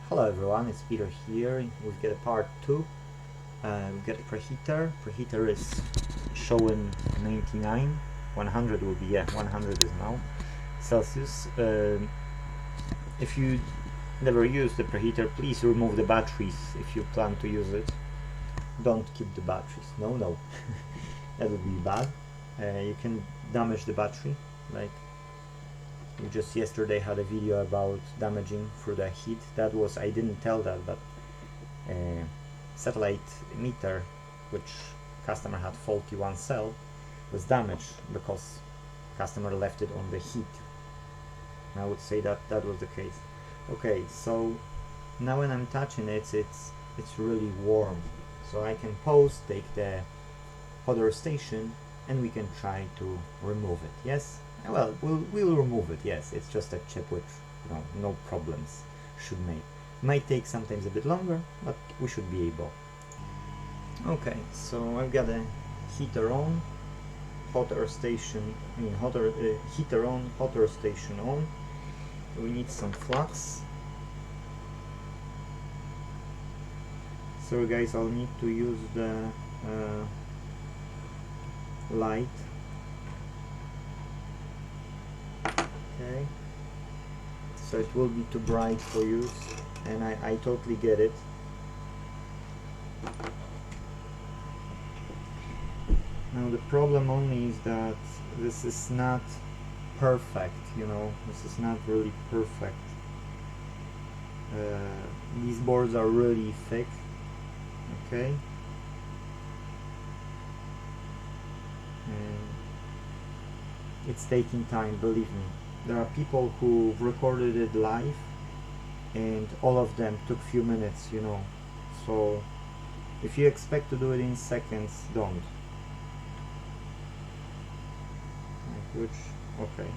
Hello everyone, it's Peter here. We've got a part 2. We've got a preheater. Preheater is showing 99. 100 will be, yeah, 100 is now Celsius. If you never use the preheater, please remove the batteries if you plan to use it. Don't keep the batteries. No. That would be bad. You can damage the battery, like we just yesterday had a video about damaging through the heat. That was, I didn't tell that, but satellite emitter, which customer had faulty one cell, was damaged because customer left it on the heat. I would say that that was the case. Okay, so now when I'm touching it, it's really warm. So I can pause, take the hot station, and we can try to remove it. Yes. Well, we'll remove it. Yes, it's just a chip which no problems should make. Might take sometimes a bit longer, but we should be able. Okay, so I've got a heater on, heater on, hot air station on. We need some flux. So guys, I'll need to use the light. Okay, so it will be too bright for use, and I totally get it. Now the problem only is that this is not perfect, this is not really perfect. These boards are really thick, okay? And it's taking time, believe me. There are people who recorded it live and all of them took few minutes, so if you expect to do it in seconds, don't. Okay.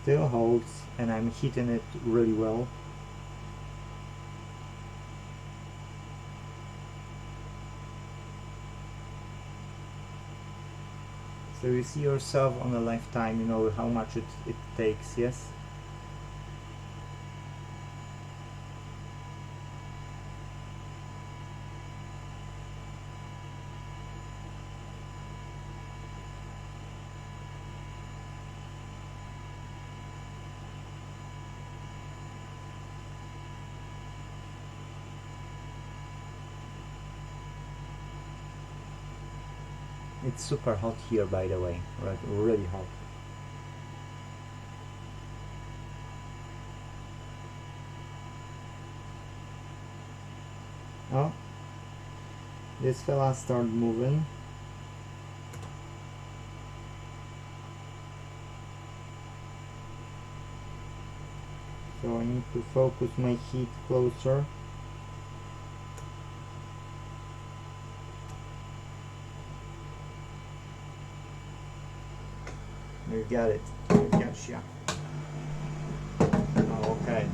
Still holds, and I'm heating it really well. So you see yourself on a lifetime, how much it takes, yes? It's super hot here, by the way, right? Really hot. Oh, this fella started moving. So I need to focus my heat closer. We got it. We gotcha. Oh, okay.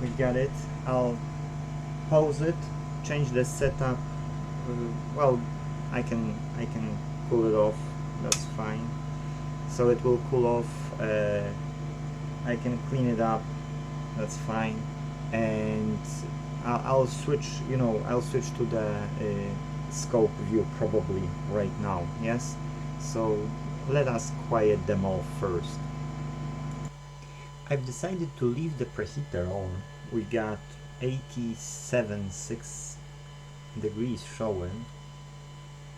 We got it. I'll pause it, change the setup. Well, I can cool it off. That's fine. So it will cool off. I can clean it up. That's fine. And I'll switch. I'll switch to the scope view probably right now. Yes. So let us quiet them all first. I've decided to leave the preheater on. We got 87.6 degrees showing,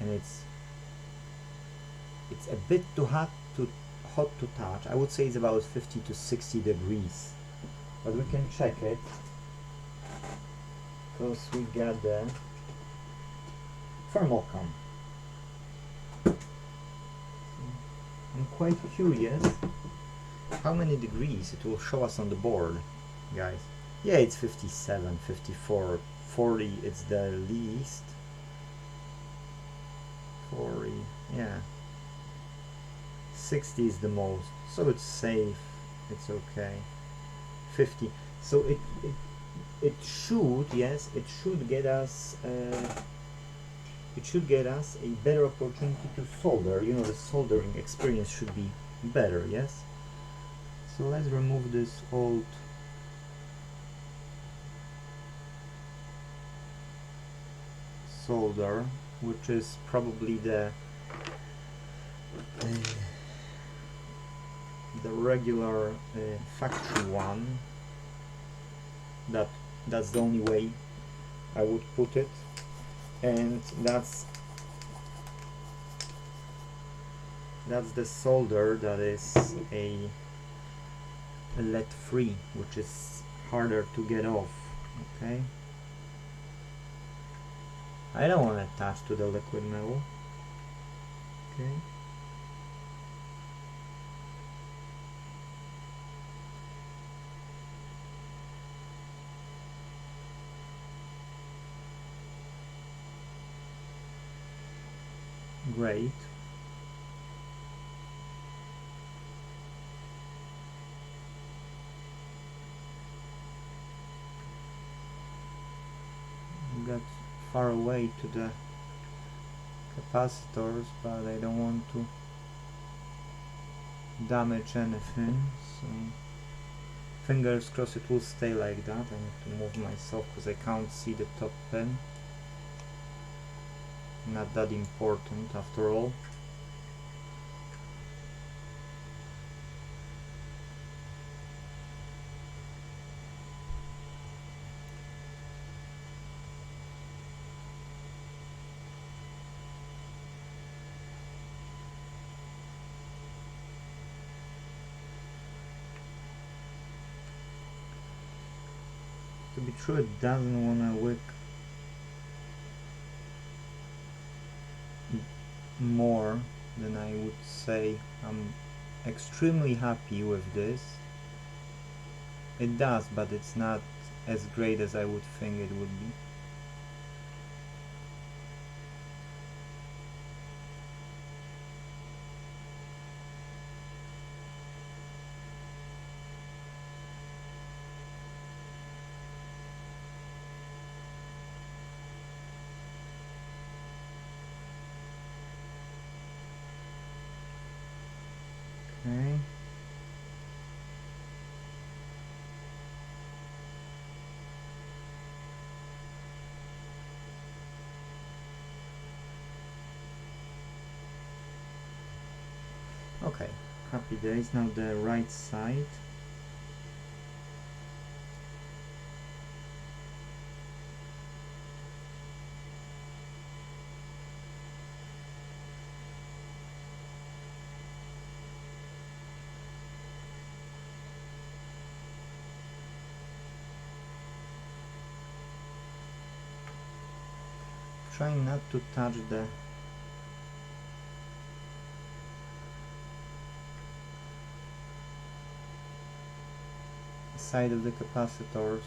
and it's a bit too hot to touch. I would say it's about 50 to 60 degrees, but we can check it because we got the thermocom. I'm quite curious how many degrees it will show us on the board, guys. Yeah, it's 57, 54, 40, it's the least. 40, yeah. 60 is the most, so it's safe, it's okay. 50, so it should, yes, it should get us a better opportunity to solder. The soldering experience should be better, yes. So let's remove this old solder, which is probably the regular factory one. That's the only way I would put it, and that's the solder that is a lead free, which is harder to get off. Okay, I don't want to attach to the liquid metal. Okay, great. Got far away to the capacitors, but I don't want to damage anything, so fingers crossed it will stay like that. I need to move myself because I can't see the top pen. Not that important after all. To be true, it doesn't want to wick more than I would say. I'm extremely happy with this. It does, but it's not as great as I would think it would be. Okay. Okay, happy days. Now the right side. Trying not to touch the side of the capacitors.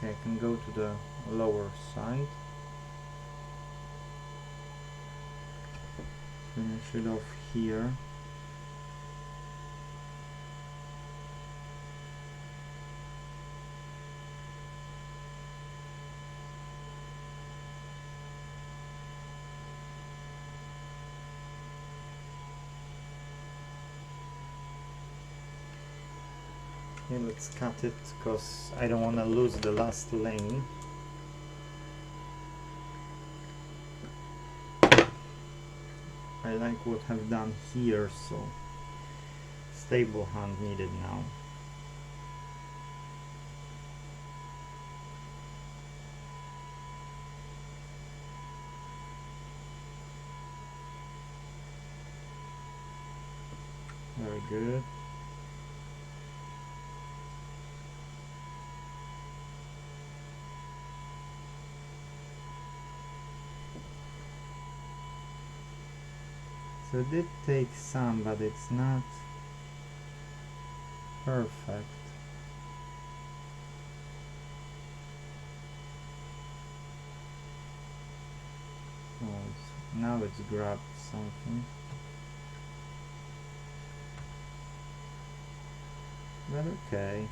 Okay, I can go to the lower side. Finish it off here. Okay, let's cut it because I don't want to lose the last lane. I like what I've done here, so stable hand needed now. Very good. So it did take some, but it's not perfect. Oh, now it's grabbed something. But okay.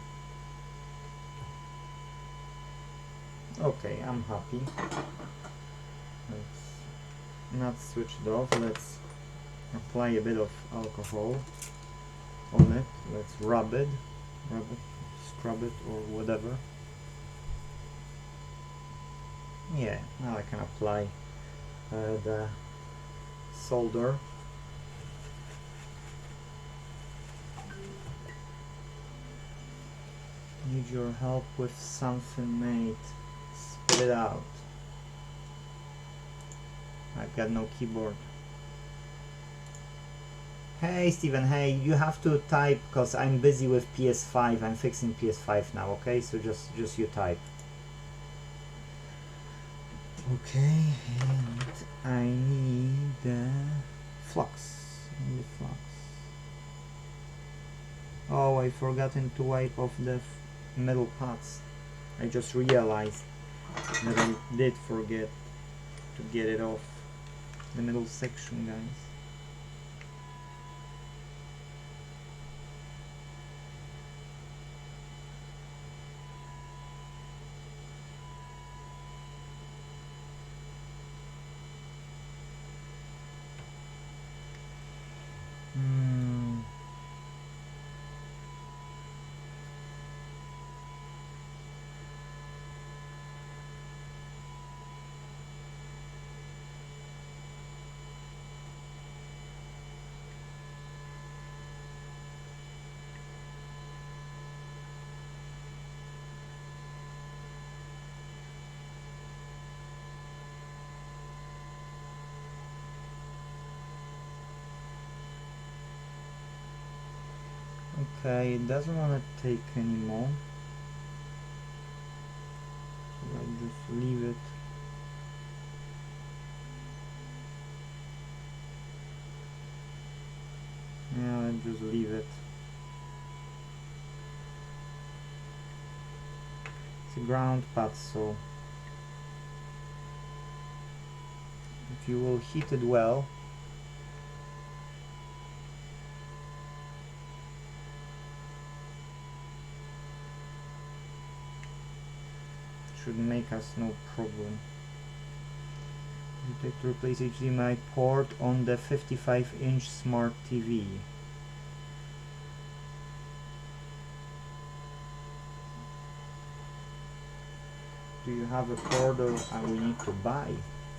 Okay, I'm happy. Let's not switch it off. Let's apply a bit of alcohol on it. Let's rub it, scrub it, or whatever. Yeah, now I can apply the solder. Need your help with something, mate. Spit it out. I've got no keyboard. Hey Steven, hey, you have to type because I'm busy with PS5. I'm fixing PS5 now, okay? So just you type. Okay, and I need the flux. Oh, I forgotten to wipe off the metal parts. I just realized that I did forget to get it off the middle section, guys. Okay, it doesn't want to take anymore. So I just leave it. Yeah, I just leave it. It's a ground pad, so if you will heat it well, should make us no problem. You take to replace HDMI port on the 55-inch smart TV. Do you have a port or we need to buy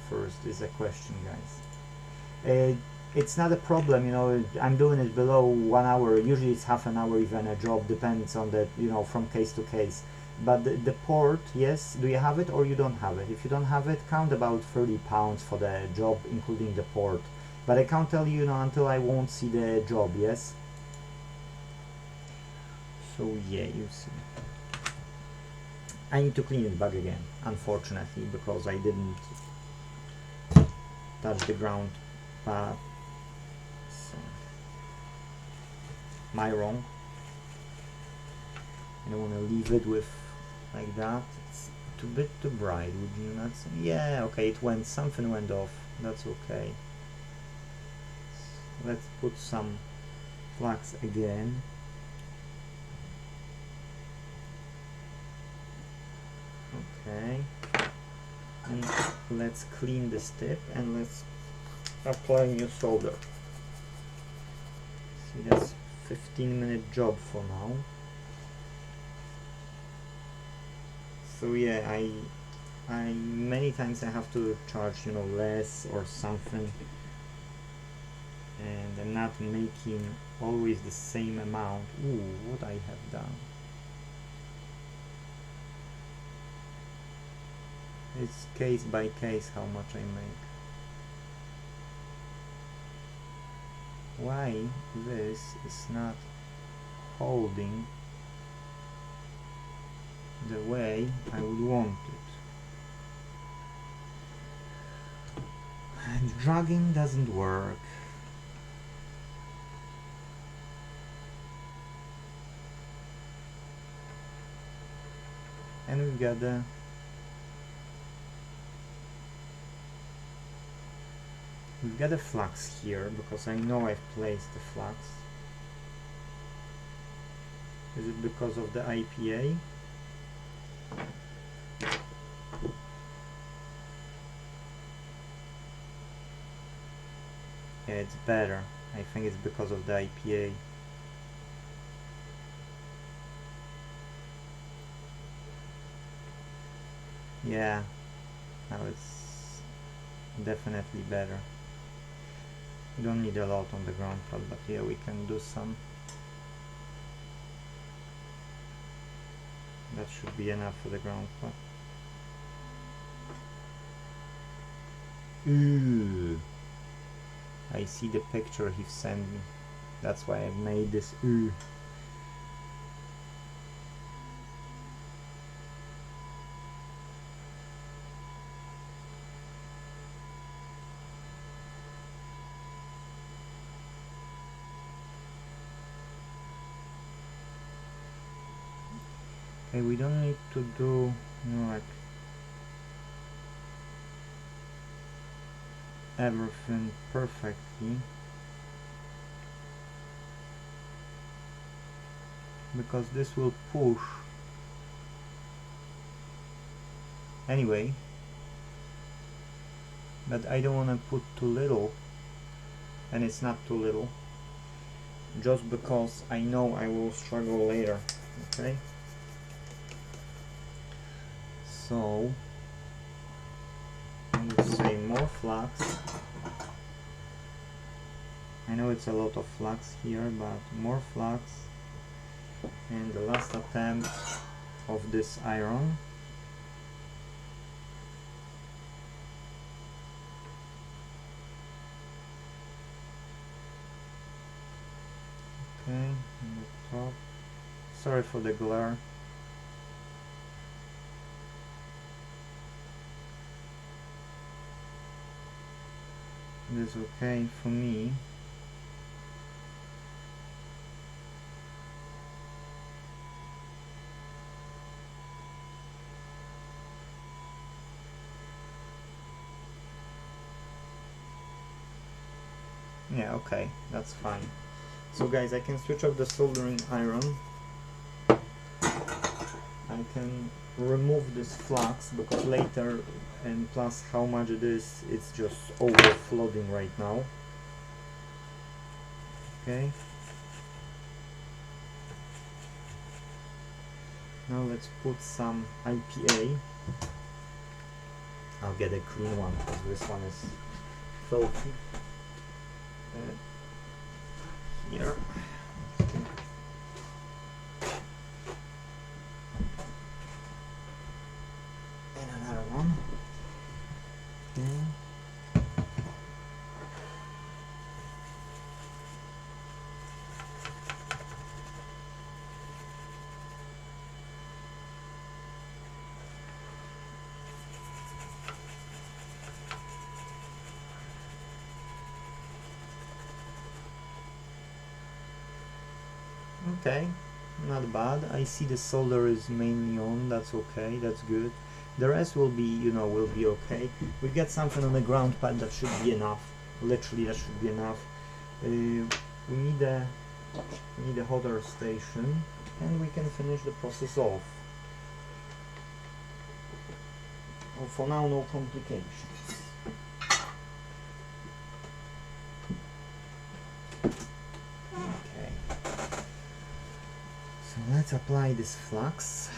first is a question, guys. It's not a problem, you know, I'm doing it below 1 hour. Usually it's half an hour even a job, depends on the, you know, from case to case. But the port, yes, do you have it or you don't have it? If you don't have it, count about £30 for the job, including the port. But I can't tell you, you know, until I won't see the job, yes? So yeah, you see. I need to clean it back again, unfortunately, because I didn't touch the ground pad. So, my wrong. I don't want to leave it with like that. It's bit too bright, would you not say? Yeah, okay, something went off, that's okay. Let's put some flux again. Okay, and let's clean this tip and let's apply new solder. See, that's 15-minute job for now. So yeah, I many times I have to charge, you know, less or something, and I'm not making always the same amount. Ooh, what I have done. It's case by case how much I make. Why this is not holding the way I would want it. And dragging doesn't work. And we've got the flux here, because I know I've placed the flux. Is it because of the IPA? Yeah, it's better. I think it's because of the IPA. Yeah, now it's definitely better. We don't need a lot on the ground pad, but yeah, we can do some. That should be enough for the ground pad. Ooh, I see the picture he sent me. That's why I made this ooh. Okay, we don't need to do, you know, like everything perfectly, because this will push anyway, but I don't want to put too little, and it's not too little, just because I know I will struggle later. Okay, so I would say more flux. I know it's a lot of flux here, but more flux. And the last attempt of this iron. Okay, on the top. Sorry for the glare. It is okay for me. Yeah, okay, that's fine. So guys, I can switch off the soldering iron. I can remove this flux because later, and plus how much it is, it's just overflowing right now. Okay. Now let's put some IPA. I'll get a clean one because this one is filthy. Here. And another one. Okay. Okay, not bad. I see the solder is mainly on, that's okay, that's good. The rest will be, you know, will be okay. We get something on the ground pad, that should be enough. Literally, that should be enough. We need a hot air station, and we can finish the process off. Well, for now, no complications. Okay. So let's apply this flux.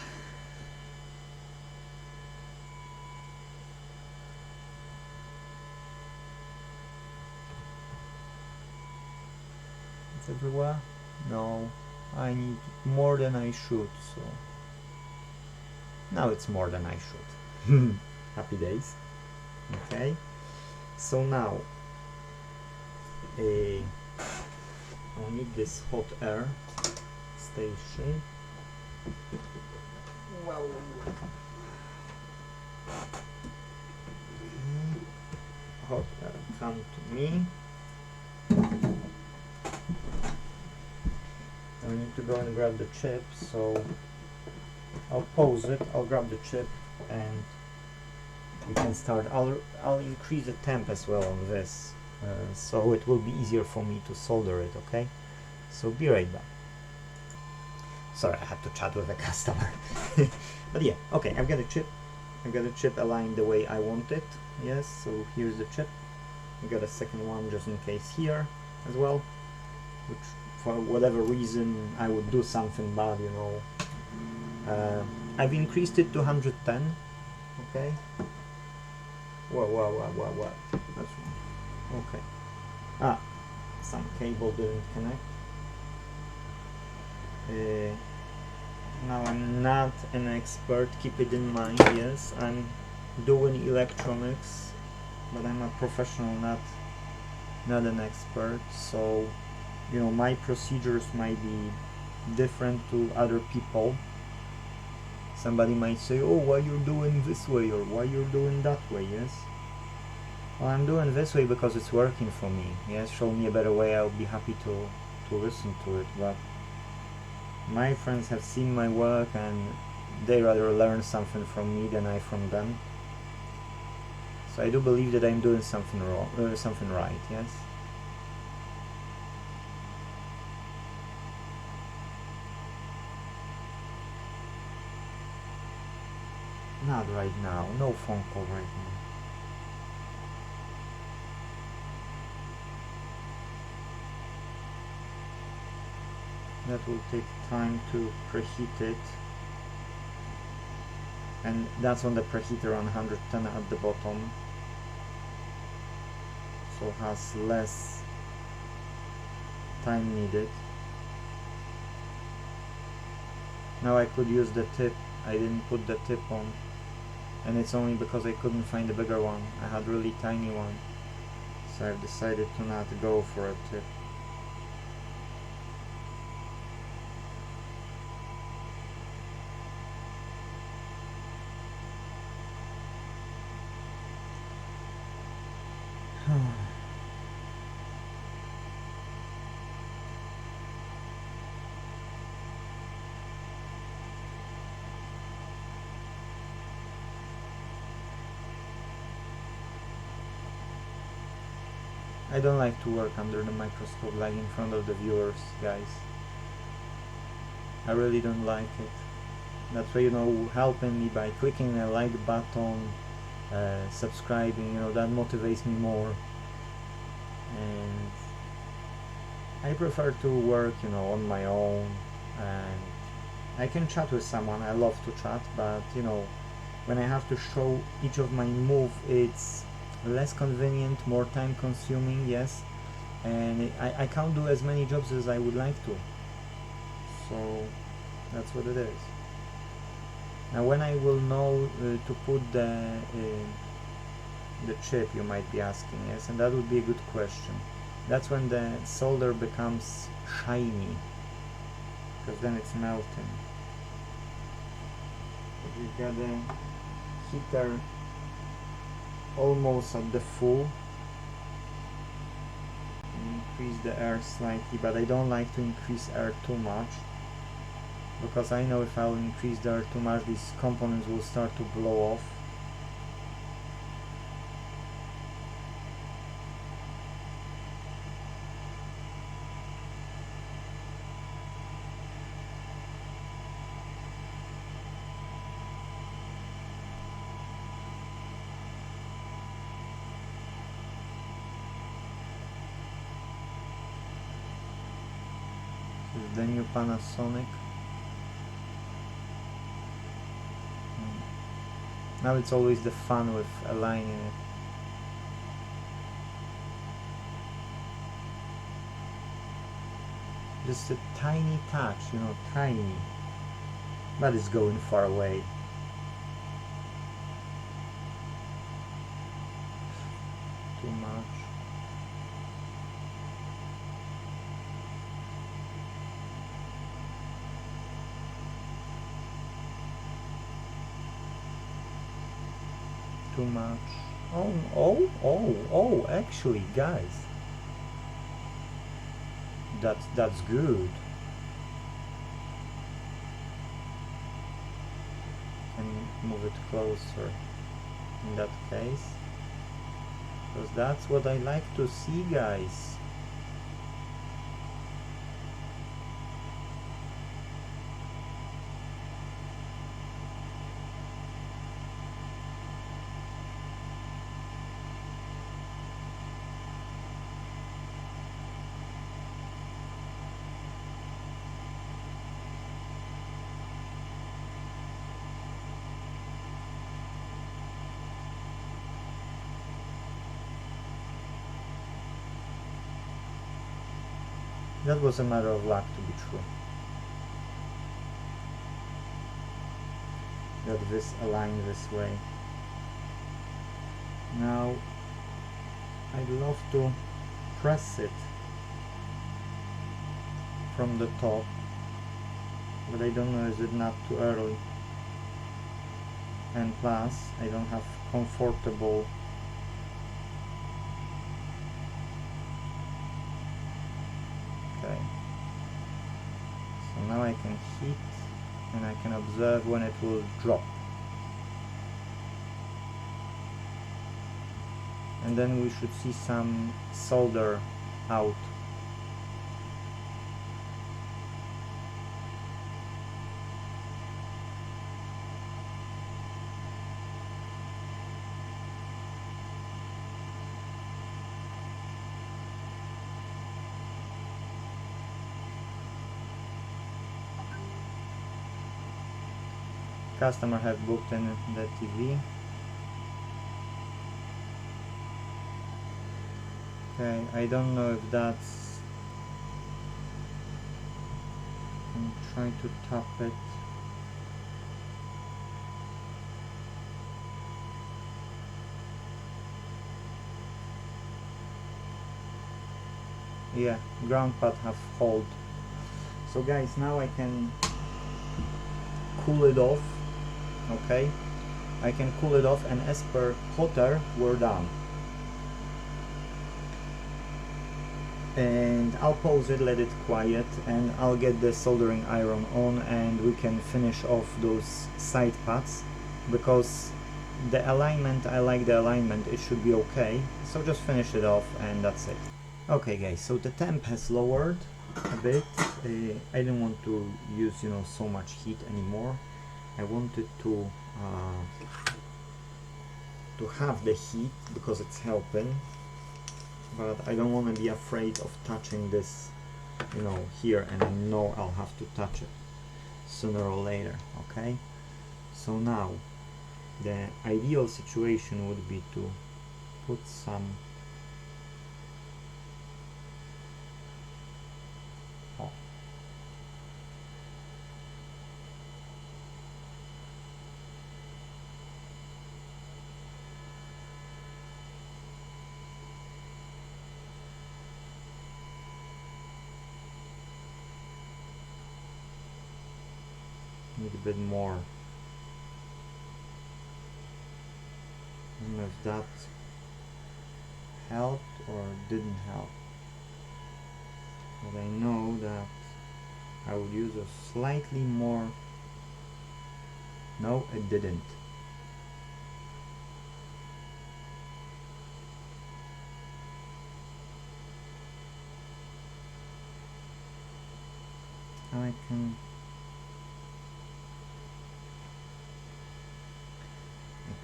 Everywhere? No, I need more than I should, so now it's more than I should. Happy days. Okay, so now I need this hot air station. Well, hot air, come to me. I need to go and grab the chip, so I'll pause it, I'll grab the chip, and we can start. I'll increase the temp as well on this, so it will be easier for me to solder it, okay? So be right back. Sorry, I had to chat with a customer. But yeah, okay, I've got a chip aligned the way I want it. Yes, so here's the chip. I've got a second one just in case here as well, which for whatever reason I would do something bad, you know. I've increased it to 110. Okay. What? That's wrong. Okay. Ah, some cable didn't connect. Now I'm not an expert, keep it in mind. Yes, I'm doing electronics, but I'm a professional, not an expert, so you know, my procedures might be different to other people. Somebody might say, oh, why you're doing this way, or why you're doing that way. Yes, well, I'm doing this way because it's working for me. Yes, show me a better way, I'll be happy to listen to it. But my friends have seen my work, and they rather learn something from me than I from them. So I do believe that I'm doing something wrong, something right. Yes. Not right now, no phone call right now. That will take time to preheat it, and that's on the preheater on 110 at the bottom, so has less time needed. Now I could use the tip. I didn't put the tip on, and it's only because I couldn't find a bigger one. I had a really tiny one, so I've decided to not go for a tip. I don't like to work under the microscope, like in front of the viewers, guys. I really don't like it. That's why, you know, helping me by clicking the like button, subscribing, you know, that motivates me more. And I prefer to work, you know, on my own, and I can chat with someone. I love to chat, but you know, when I have to show each of my move, it's less convenient, more time consuming. Yes, and I can't do as many jobs as I would like to, so that's what it is. Now when I will know to put the chip, you might be asking. Yes, and that would be a good question. That's when the solder becomes shiny, because then it's melting. We've got the heater almost at the full. Increase the air slightly, but I don't like to increase air too much, because I know if I'll increase there too much, these components will start to blow off. This is the new Panasonic. Now it's always the fun with aligning it. Just a tiny touch, you know, tiny, but it's going far away. Too much. Too much. Oh, actually, guys, that's good. Can move it closer in that case, because that's what I like to see, guys. That was a matter of luck to be true. That this aligned this way. Now I'd love to press it from the top, but I don't know, is it not too early? And plus I don't have comfortable So now I can hit and I can observe when it will drop. And then we should see some solder out. Customer have booked in the TV. Okay, I don't know if that's... I'm trying to tap it. Yeah, ground pad have hold. So guys, now I can cool it off. Okay, I can cool it off, and as per hotter, we're done. And I'll pause it, let it quiet, and I'll get the soldering iron on, and we can finish off those side pads, because the alignment, I like the alignment, it should be okay. So just finish it off and that's it. Okay guys, so the temp has lowered a bit. I didn't want to use, so much heat anymore. I wanted to have the heat because it's helping, but I don't want to be afraid of touching this, here, and I know I'll have to touch it sooner or later. Okay, so now the ideal situation would be to put some need a bit more. I don't know if that helped or didn't help, but I know that I would use a slightly more. No, it didn't. I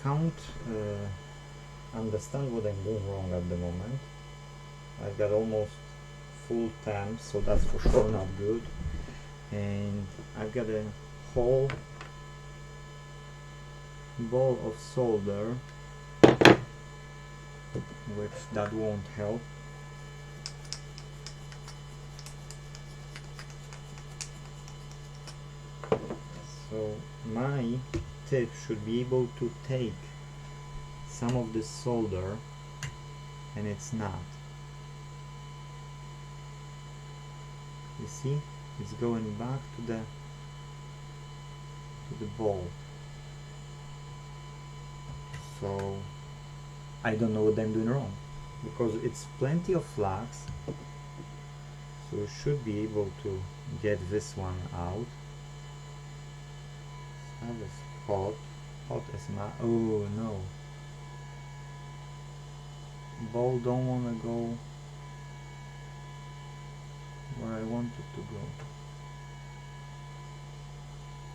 can't understand what I'm doing wrong at the moment. I've got almost full temps, so that's for sure not good. And I've got a whole ball of solder, which that won't help. So my tip should be able to take some of this solder, and it's not. You see, it's going back to the ball. So I don't know what I'm doing wrong, because it's plenty of flux, so you should be able to get this one out. That is hot as my. Oh no, ball don't wanna go where I want it to go.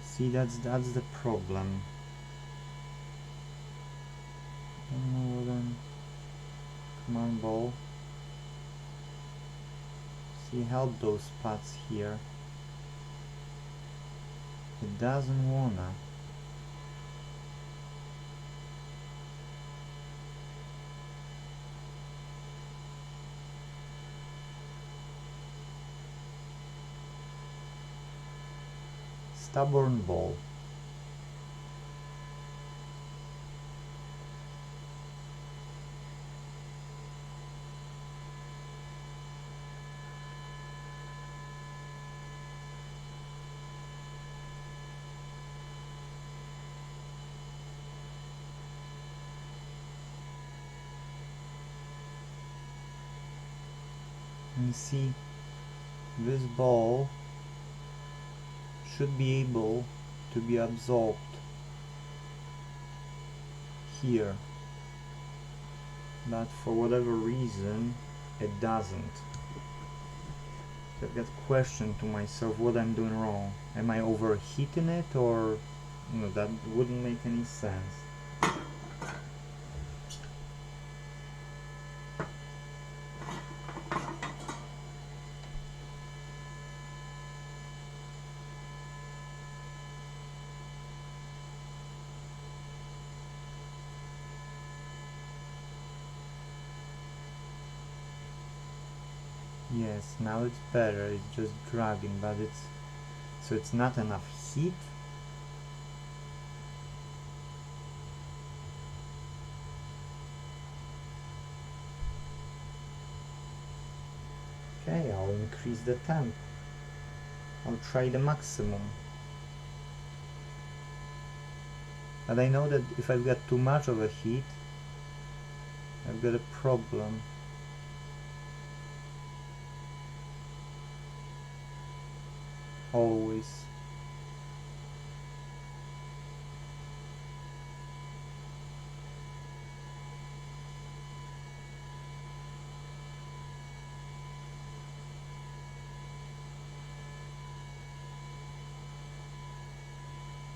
See, that's the problem. I don't know what I'm. Come on, ball. See, help those spots here. It doesn't wanna. Stubborn ball. You see, this ball should be able to be absorbed here, but for whatever reason it doesn't. So I've got question to myself what I'm doing wrong. Am I overheating it, or no, that wouldn't make any sense. Yes, now it's better, it's just dragging, but it's not enough heat. Okay, I'll increase the temp. I'll try the maximum. But I know that if I've got too much of a heat, I've got a problem. Always.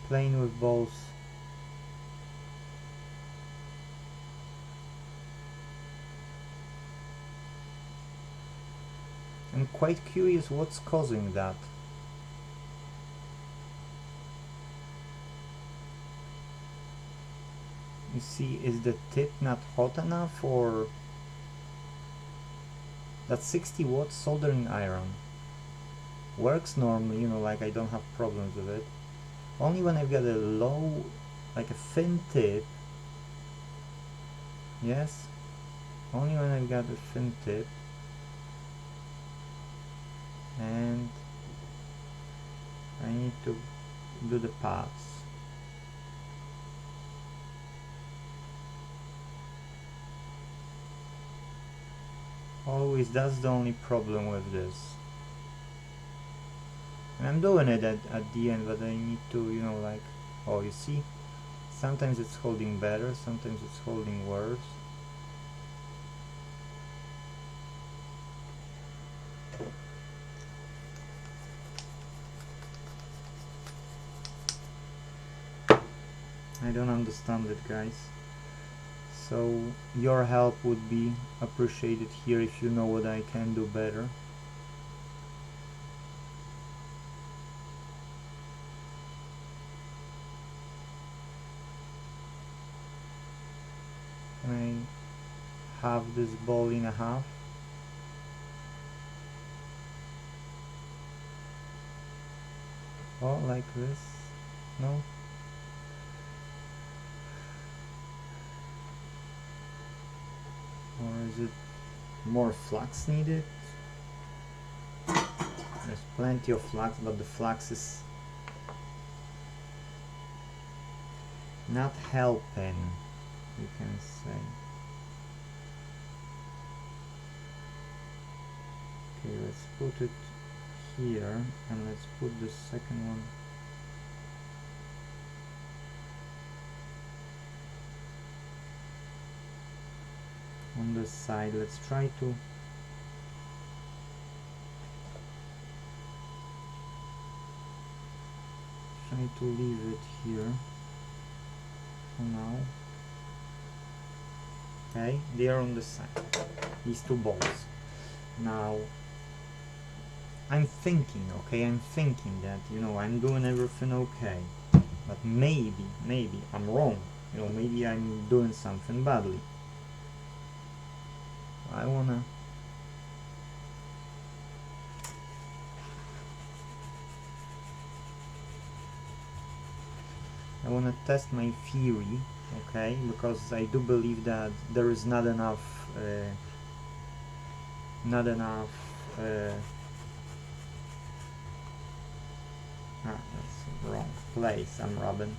Playing with balls. I'm quite curious what's causing that. You see, is the tip not hot enough, or that 60 watt soldering iron works normally, you know, like I don't have problems with it. Only when I've got a low, like a thin tip. Yes, only when I've got a thin tip and I need to do the paths. Always, that's the only problem with this. I'm doing it at the end, but I need to, you know, like, oh, you see, sometimes it's holding better, sometimes it's holding worse. I don't understand it, guys. So your help would be appreciated here if you know what I can do better. Can I have this ball in a half? Oh, like this? No? Or is it more flux needed? There's plenty of flux, but the flux is not helping, you can say. Okay, let's put it here, and let's put the second one on the side. Let's try to leave it here for now. Okay, they are on the side, these two balls. Now I'm thinking, okay, I'm thinking that, you know, I'm doing everything okay, but maybe I'm wrong, you know, maybe I'm doing something badly. I wanna test my theory, okay, because I do believe that there is not enough that's the wrong place I'm rubbing.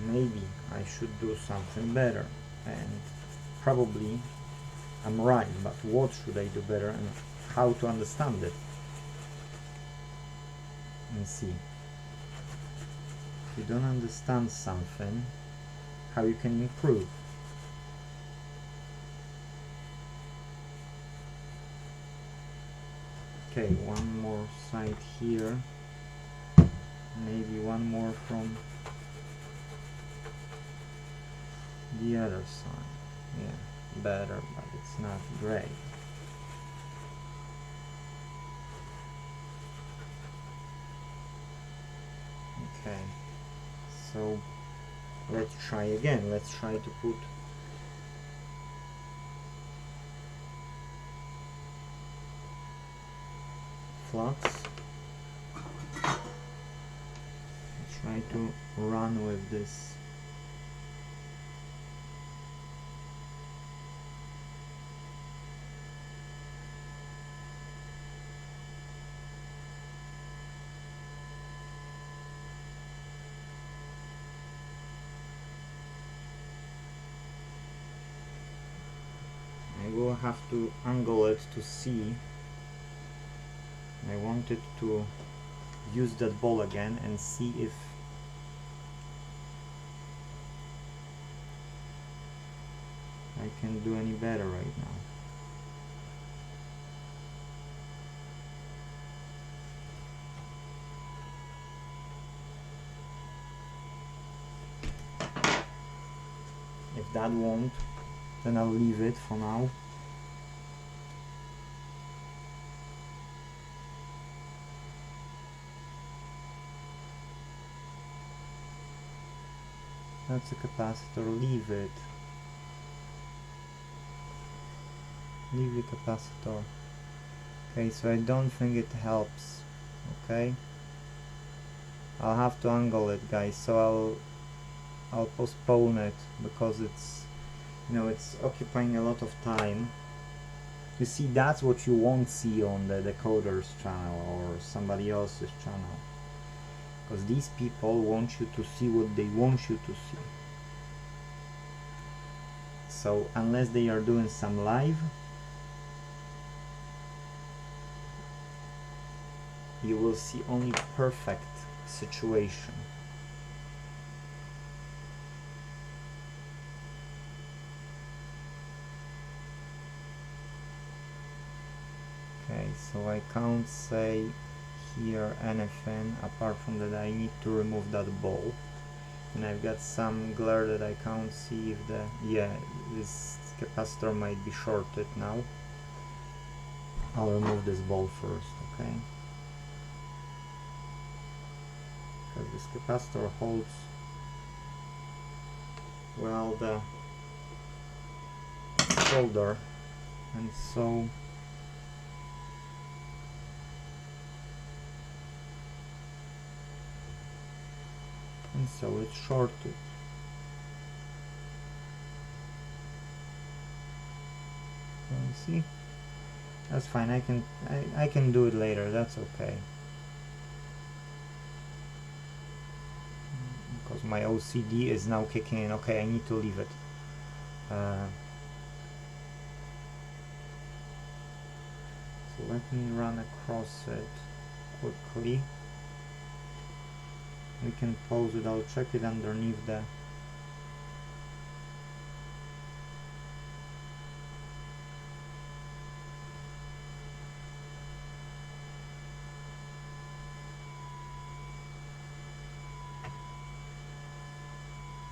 Maybe I should do something better, and probably I'm right, but what should I do better and how to understand it? And see. If you don't understand something, how you can improve? Okay, one more side here, maybe one more from the other side. Yeah, better, but it's not great. Okay, so let's try again. Let's try to put flux. Try to run with this. I will have to angle it to see. I wanted to use that ball again and see if I can do any better right now. If that won't, then I'll leave it for now. That's a capacitor, leave it. Leave the capacitor. Okay, so I don't think it helps. Okay, I'll have to angle it, guys, so I'll postpone it because it's, you know, it's occupying a lot of time. You see, that's what you won't see on the decoder's channel or somebody else's channel, because these people want you to see what they want you to see. So unless they are doing some live, you will see only perfect situation. Okay, so I can't say here anything apart from that I need to remove that ball, and I've got some glare that I can't see if the, yeah, this capacitor might be shorted now. I'll remove this ball first, okay, because this capacitor holds well the solder, and so it's shorted. See, that's fine. I can do it later. That's okay. Because my OCD is now kicking in. Okay, I need to leave it. So let me run across it quickly. We can pause it. I'll check it underneath the.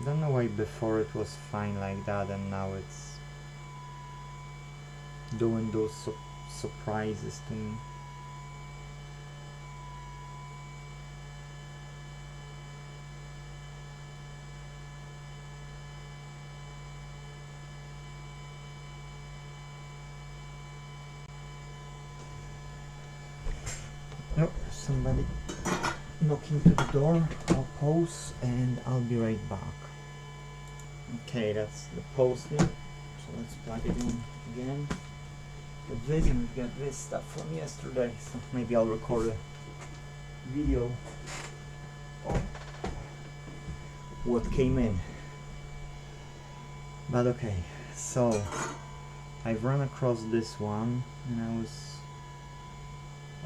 Don't know why before it was fine like that and now it's doing those surprises to me. Oh, somebody knocking to the door. I'll pause and I'll be right back. Okay, that's the post now. So let's plug it in again. With this, and we've got this stuff from yesterday, so maybe I'll record a video of what came in. But okay, so I've run across this one and I was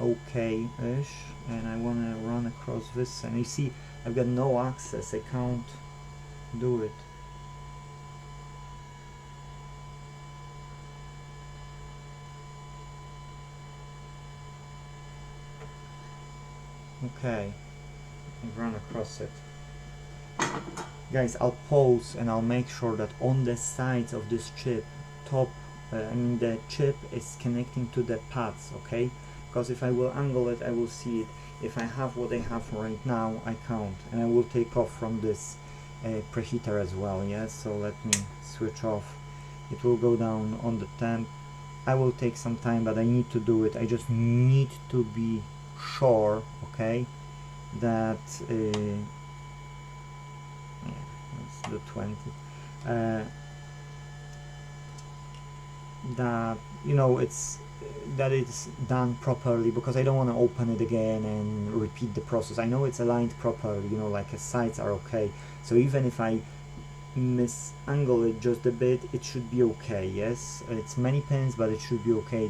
okay-ish, and I want to run across this, and you see I've got no access, I can't do it. Okay, I've run across it. Guys, I'll pause and I'll make sure that on the sides of this chip, the chip is connecting to the pads, okay? Because if I will angle it, I will see it. If I have what I have right now, I can't, and I will take off from this preheater as well. Yes, so let me switch off. It will go down on the temp. I will take some time, but I need to do it. I just need to be sure, okay, that let's do 20. That it's done properly, because I don't want to open it again and repeat the process. I know it's aligned properly, like the sides are okay, so even if I misangle it just a bit, it should be okay. Yes, it's many pins, but it should be okay.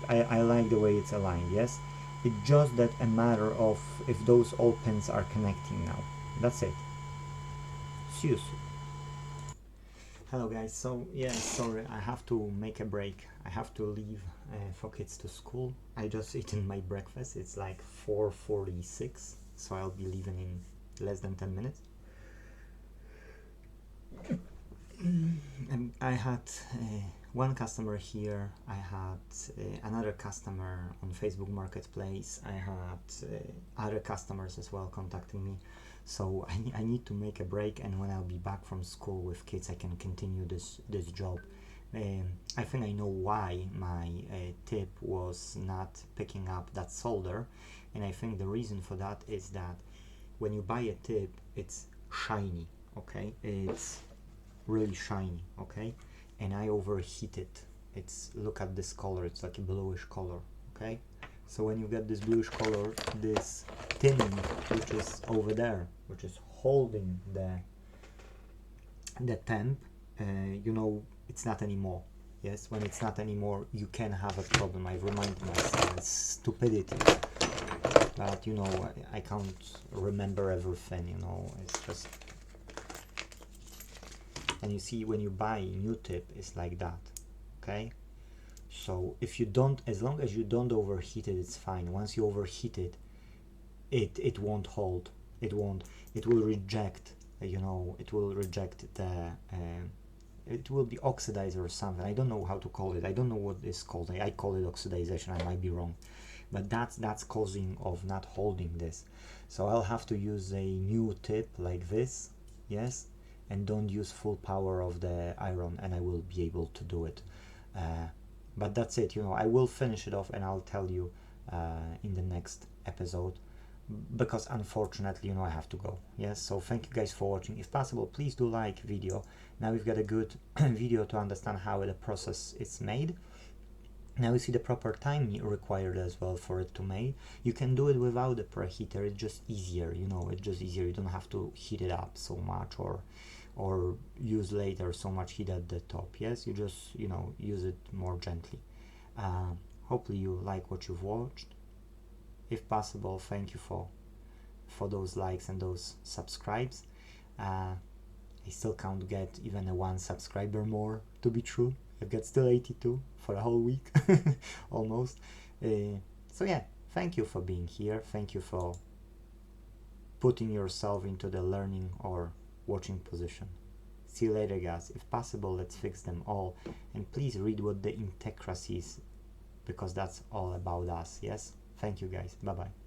I like the way it's aligned. Yes, it's just that a matter of if those all pins are connecting now. That's it. See you soon. Hello guys, so yeah, sorry, I have to make a break. I have to leave for kids to school. I just eaten my breakfast. It's like 4:46, so I'll be leaving in less than 10 minutes. And I had one customer here, I had another customer on Facebook Marketplace, I had other customers as well contacting me. So I need to make a break, and when I'll be back from school with kids, I can continue this job. I think I know why my tip was not picking up that solder, and I think the reason for that is that when you buy a tip, it's shiny, okay? It's really shiny, okay? And I overheat it. Look at this color, it's like a bluish color, okay? So when you get this bluish color, this tinning, which is over there, which is holding the temp, it's not anymore. Yes, when it's not anymore, you can have a problem. I remind myself, it's stupidity. But you know, I can't remember everything, you know, it's just... And you see, when you buy a new tip, it's like that, okay? So if you don't, as long as you don't overheat it, it's fine. Once you overheat it, it won't hold. It won't. It will reject, you know, it will reject the... it will be oxidized or something. I don't know how to call it. I don't know what it's called. I call it oxidization. I might be wrong, but that's causing of not holding this. So I'll have to use a new tip like this, yes, and don't use full power of the iron, and I will be able to do it. But that's it. You know, I will finish it off, and I'll tell you in the next episode, because unfortunately, you know, I have to go. Yes, so thank you guys for watching. If possible, please do like video. Now we've got a good video to understand how the process is made. Now you see the proper time required as well for it to make. You can do it without the preheater. It's just easier, you know, it's just easier. You don't have to heat it up so much or use later so much heat at the top. Yes, you just, you know, use it more gently. Hopefully you like what you've watched. If possible, thank you for those likes and those subscribes. I still can't get even a 1 subscriber more, to be true. I've got still 82 for a whole week almost. So yeah, thank you for being here. Thank you for putting yourself into the learning or watching position. See you later, guys. If possible, let's fix them all, and please read what the Intecracy is, because that's all about us. Yes, thank you guys. Bye bye.